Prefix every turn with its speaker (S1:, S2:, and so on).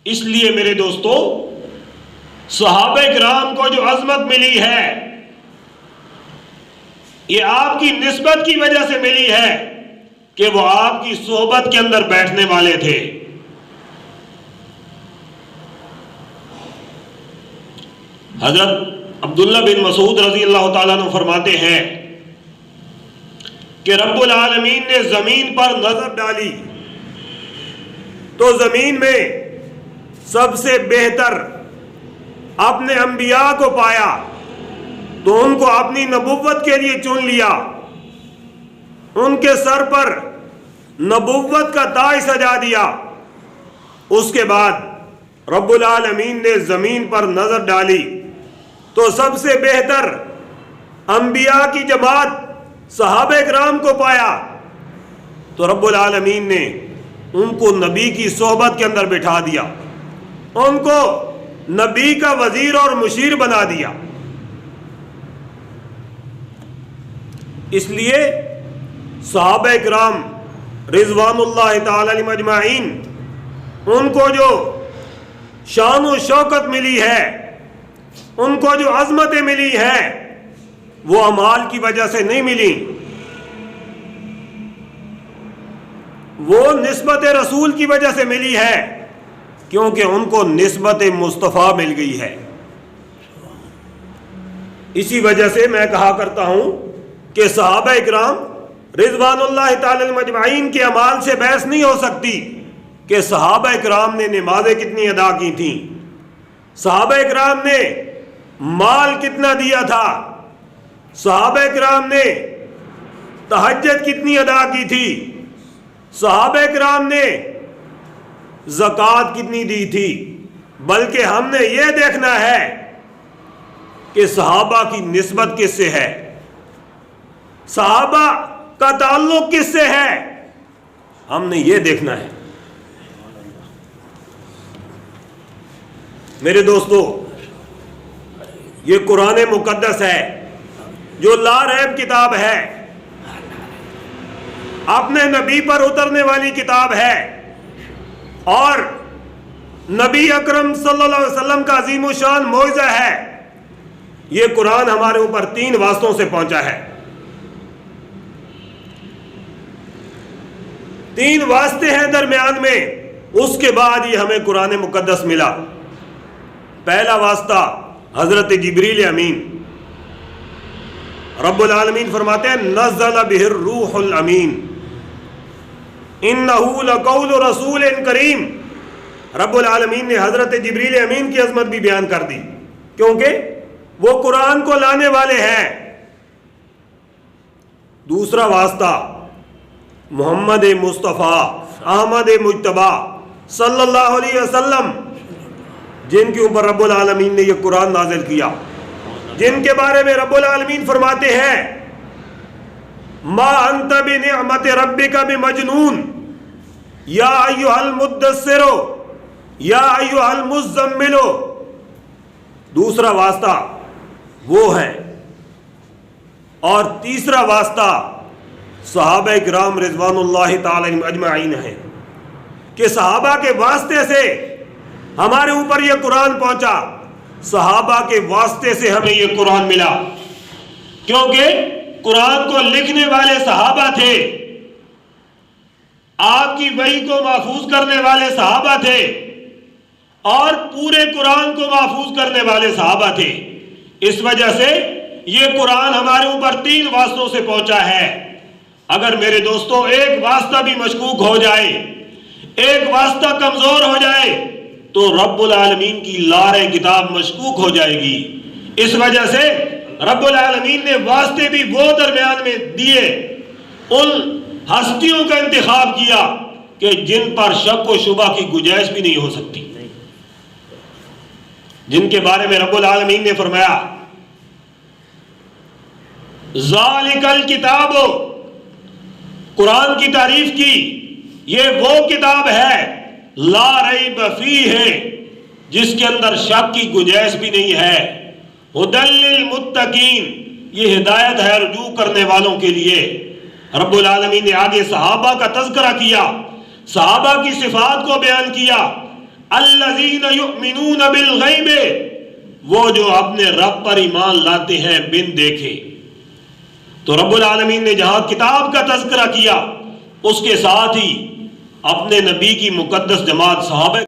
S1: اس لیے میرے دوستو، صحابہ کرام کو جو عظمت ملی ہے یہ آپ کی نسبت کی وجہ سے ملی ہے کہ وہ آپ کی صحبت کے اندر بیٹھنے والے تھے۔ حضرت عبداللہ بن مسعود رضی اللہ تعالیٰ عنہ فرماتے ہیں کہ رب العالمین نے زمین پر نظر ڈالی تو زمین میں سب سے بہتر اپنے انبیاء کو پایا، تو ان کو اپنی نبوت کے لیے چن لیا، ان کے سر پر نبوت کا تاج سجا دیا۔ اس کے بعد رب العالمین نے زمین پر نظر ڈالی تو سب سے بہتر انبیاء کی جماعت صحابہ کرام کو پایا، تو رب العالمین نے ان کو نبی کی صحبت کے اندر بٹھا دیا، ان کو نبی کا وزیر اور مشیر بنا دیا۔ اس لیے صحابہ کرام رضوان اللہ تعالی علیہم اجمعین، ان کو جو شان و شوکت ملی ہے، ان کو جو عظمتیں ملی ہیں، وہ اعمال کی وجہ سے نہیں ملی، وہ نسبت رسول کی وجہ سے ملی ہے، کیونکہ ان کو نسبت مصطفیٰ مل گئی ہے۔ اسی وجہ سے میں کہا کرتا ہوں کہ صحابہ اکرام رضوان اللہ تعالی علیہم اجمعین کے اعمال سے بحث نہیں ہو سکتی کہ صحابہ اکرام نے نمازیں کتنی ادا کی تھیں، صحابہ اکرام نے مال کتنا دیا تھا، صحابہ اکرام نے تہجد کتنی ادا کی تھی، صحابہ اکرام نے زکوٰۃ کتنی دی تھی، بلکہ ہم نے یہ دیکھنا ہے کہ صحابہ کی نسبت کس سے ہے، صحابہ کا تعلق کس سے ہے، ہم نے یہ دیکھنا ہے۔ میرے دوستو، یہ قرآن مقدس ہے جو لا ریب کتاب ہے، اپنے نبی پر اترنے والی کتاب ہے، اور نبی اکرم صلی اللہ علیہ وسلم کا عظیم الشان معجزہ ہے۔ یہ قرآن ہمارے اوپر 3 واسطوں سے پہنچا ہے، 3 واسطے ہیں درمیان میں، اس کے بعد یہ ہمیں قرآن مقدس ملا۔ پہلا واسطہ حضرت جبریل امین، رب العالمین فرماتے ہیں نزل بہ الروح الامین انہ لقول رسول کریم۔ رب العالمین نے حضرت جبریل امین کی عظمت بھی بیان کر دی، کیونکہ وہ قرآن کو لانے والے ہیں۔ دوسرا واسطہ محمد مصطفیٰ احمد مجتبیٰ صلی اللہ علیہ وسلم، جن کے اوپر رب العالمین نے یہ قرآن نازل کیا، جن کے بارے میں رب العالمین فرماتے ہیں ما انت بنعمت ربک بمجنون یا ایھا المدثر یا ایھا المزمل۔ دوسرا واسطہ وہ ہے، اور تیسرا واسطہ صحابہ کرام رضوان اللہ تعالی علیہم اجمعین ہیں، کہ صحابہ کے واسطے سے ہمارے اوپر یہ قرآن پہنچا، صحابہ کے واسطے سے ہمیں یہ قرآن ملا، کیونکہ قرآن کو لکھنے والے صحابہ تھے، آپ کی وحی کو محفوظ کرنے والے صحابہ تھے، اور پورے قرآن کو محفوظ کرنے والے صحابہ تھے۔ اس وجہ سے یہ قرآن ہمارے اوپر 3 واسطوں سے پہنچا ہے۔ اگر میرے دوستو ایک واسطہ بھی مشکوک ہو جائے، ایک واسطہ کمزور ہو جائے، تو رب العالمین کی لارے کتاب مشکوک ہو جائے گی۔ اس وجہ سے رب العالمین نے واسطے بھی وہ درمیان میں دیے، ان ہستیوں کا انتخاب کیا کہ جن پر شک و شبہ کی گنجائش بھی نہیں ہو سکتی، جن کے بارے میں رب العالمین نے فرمایا ذالک الکتاب، قرآن کی تعریف کی، یہ وہ کتاب ہے لا ریب فیہ، جس کے اندر شک کی گنجائش بھی نہیں ہے، ھدی للمتقین، یہ ہدایت ہے رجوع کرنے والوں کے لیے۔ رب العالمین نے آگے صحابہ کا تذکرہ کیا، صحابہ کی صفات کو بیان کیا، الذین یؤمنون بالغیب، وہ جو اپنے رب پر ایمان لاتے ہیں بن دیکھے۔ تو رب العالمین نے جہاں کتاب کا تذکرہ کیا، اس کے ساتھ ہی اپنے نبی کی مقدس جماعت صحابہ